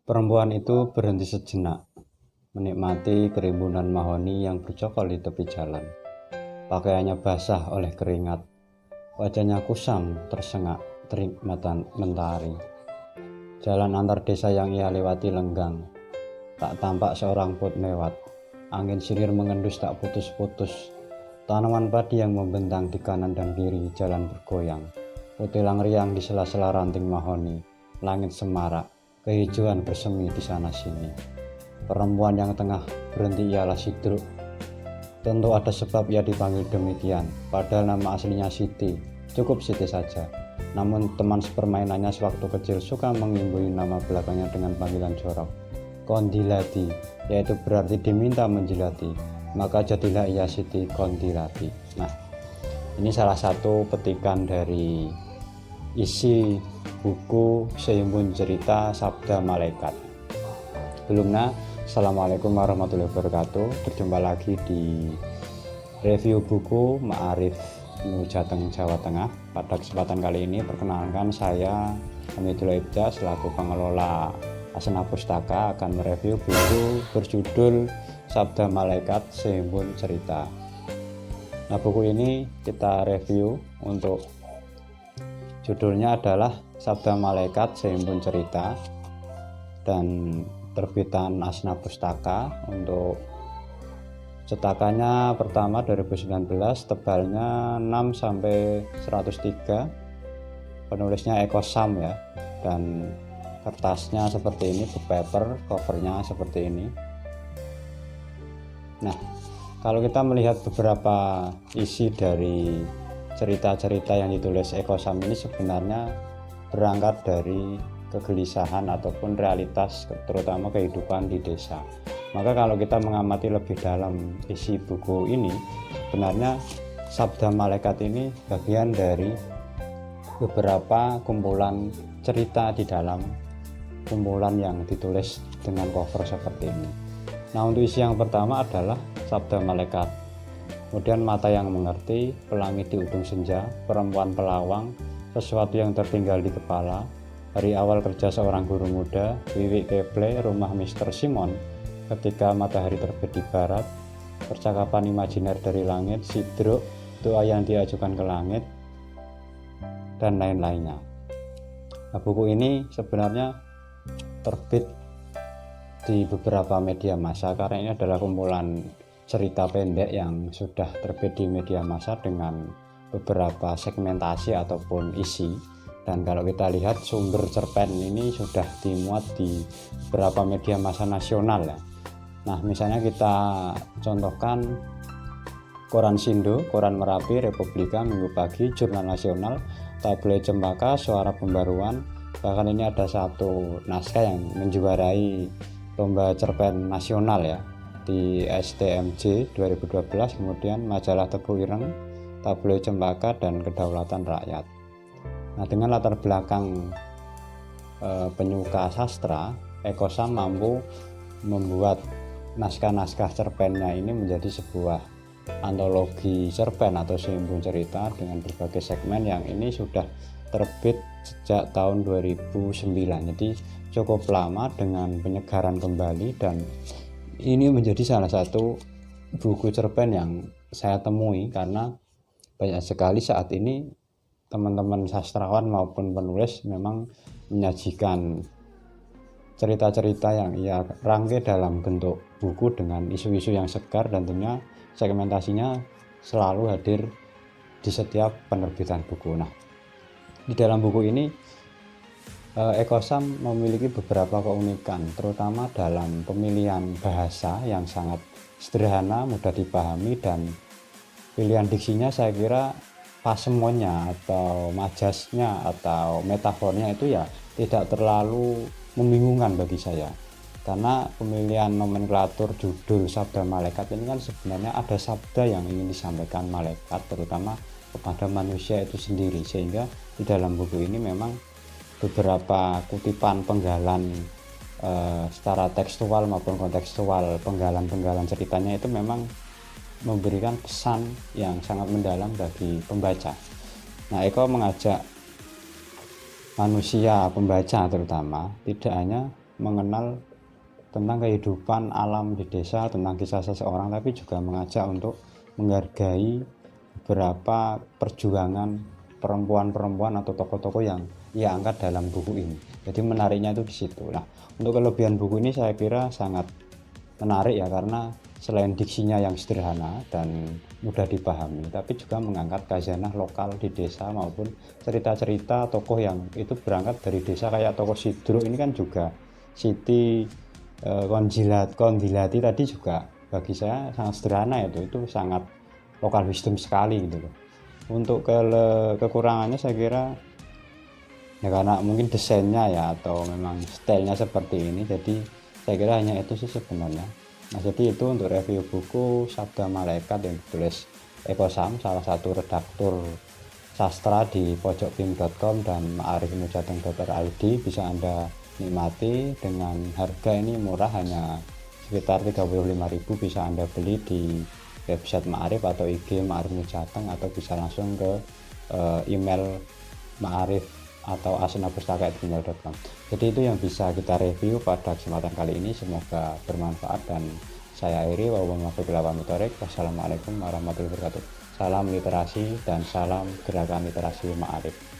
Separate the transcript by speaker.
Speaker 1: Perempuan itu berhenti sejenak, menikmati kerimbunan mahoni yang bercokol di tepi jalan. Pakaiannya basah oleh keringat, wajahnya kusam tersengat terik mentari. Jalan antar desa yang ia lewati lenggang, tak tampak seorang pun lewat. Angin silir mengendus tak putus-putus. Tanaman padi yang membentang di kanan dan kiri jalan bergoyang. Kutilang riang di sela-sela ranting mahoni, langit semarak, kehijauan bersemi di sana-sini. Perempuan yang tengah berhenti ialah Sidruk. Tentu ada sebab ia dipanggil demikian, padahal nama aslinya Siti, cukup Siti saja. Namun teman sepermainannya sewaktu kecil suka mengimbui nama belakangnya dengan panggilan jorok, Kondilati, yaitu berarti diminta menjilati, maka jadilah ia Siti Kondilati. Nah, ini salah satu petikan dari isi buku Sehimpun Cerita Sabda Malaikat. Sebelumnya, Assalamualaikum warahmatullahi wabarakatuh. Berjumpa lagi di review buku Ma'arif Ilmu Jateng Jawa Tengah. Pada kesempatan kali ini perkenalkan saya Hamidullah Ibda selaku pengelola Asana Pustaka akan mereview buku berjudul Sabda Malaikat Sehimpun Cerita. Nah, buku ini kita review untuk judulnya adalah Sabda Malaikat Sehimpun Cerita dan terbitan Asna Pustaka. Untuk cetakannya pertama 2019, tebalnya 6-103, penulisnya Eko Sam ya, dan kertasnya seperti ini, book paper, covernya seperti ini. Nah, kalau kita melihat beberapa isi dari cerita-cerita yang ditulis Eko Sam ini sebenarnya berangkat dari kegelisahan ataupun realitas, terutama kehidupan di desa. Maka kalau kita mengamati lebih dalam isi buku ini, sebenarnya Sabda Malaikat ini bagian dari beberapa kumpulan cerita di dalam kumpulan yang ditulis dengan cover seperti ini. Nah, untuk isi yang pertama adalah Sabda Malaikat. Kemudian mata yang mengerti, pelangi di ujung senja, perempuan pelawang, sesuatu yang tertinggal di kepala, hari awal kerja seorang guru muda, Wiwi Keple, rumah Mr. Simon, ketika matahari terbit di barat, percakapan imajiner dari langit, Sidruk, doa yang diajukan ke langit, dan lain-lainnya. Nah, buku ini sebenarnya terbit di beberapa media massa karena ini adalah kumpulan cerita pendek yang sudah terbit di media massa dengan beberapa segmentasi ataupun isi. Dan kalau kita lihat sumber cerpen ini sudah dimuat di beberapa media massa nasional ya. Nah, misalnya kita contohkan Koran Sindo, Koran Merapi, Republika, Minggu Pagi, Jurnal Nasional, Tabloid Cempaka, Suara Pembaruan. Bahkan ini ada satu naskah yang menjuarai lomba cerpen nasional ya di STMJ 2012, kemudian majalah Tebu Ireng, Tabloid Cempaka, dan Kedaulatan Rakyat. Nah, dengan latar belakang penyuka sastra, Eko Sam mampu membuat naskah-naskah cerpennya ini menjadi sebuah antologi cerpen atau sehimpun cerita dengan berbagai segmen yang ini sudah terbit sejak tahun 2009. Jadi cukup lama dengan penyegaran kembali, dan ini menjadi salah satu buku cerpen yang saya temui karena banyak sekali saat ini teman-teman sastrawan maupun penulis memang menyajikan cerita-cerita yang ia rangkai dalam bentuk buku dengan isu-isu yang segar, dan tentunya segmentasinya selalu hadir di setiap penerbitan buku. Nah, di dalam buku ini Eko Sam memiliki beberapa keunikan, terutama dalam pemilihan bahasa yang sangat sederhana, mudah dipahami, dan pilihan diksinya saya kira pasemonnya atau majasnya atau metafornya itu ya tidak terlalu membingungkan bagi saya, karena pemilihan nomenklatur judul Sabda Malaikat ini kan sebenarnya ada sabda yang ingin disampaikan malaikat terutama kepada manusia itu sendiri, sehingga di dalam buku ini memang beberapa kutipan penggalan secara tekstual maupun kontekstual, penggalan-penggalan ceritanya itu memang memberikan pesan yang sangat mendalam bagi pembaca. Nah, Eko mengajak manusia pembaca terutama tidak hanya mengenal tentang kehidupan alam di desa, tentang kisah seseorang, tapi juga mengajak untuk menghargai beberapa perjuangan perempuan-perempuan atau tokoh-tokoh yang ia angkat dalam buku ini. Jadi menariknya itu di situ. Nah, untuk kelebihan buku ini saya kira sangat menarik ya, karena selain diksinya yang sederhana dan mudah dipahami, tapi juga mengangkat khazanah lokal di desa maupun cerita-cerita tokoh yang itu berangkat dari desa, kayak tokoh Sidro ini kan juga Siti Kondilati tadi juga bagi saya sangat sederhana, itu sangat lokal wisdom sekali gitu loh. Untuk kekurangannya saya kira ya karena mungkin desainnya ya, atau memang stylenya seperti ini, jadi saya kira hanya itu sih sebenarnya. Nah, jadi itu untuk review buku Sabda Malaikat yang ditulis Eko Sam, salah satu redaktur sastra di pojokbim.com dan maarifmujateng.id. Bisa Anda nikmati dengan harga ini murah, hanya sekitar 35.000. Bisa Anda beli di website Ma'arif atau IG Ma'arif Mujateng, atau bisa langsung ke email Ma'arif atau asnapustaka@gmail.com. Jadi itu yang bisa kita review pada kesempatan kali ini, semoga bermanfaat, dan saya akhiri. Wassalamualaikum warahmatullahi wabarakatuh. Salam literasi dan salam gerakan literasi Ma'arif.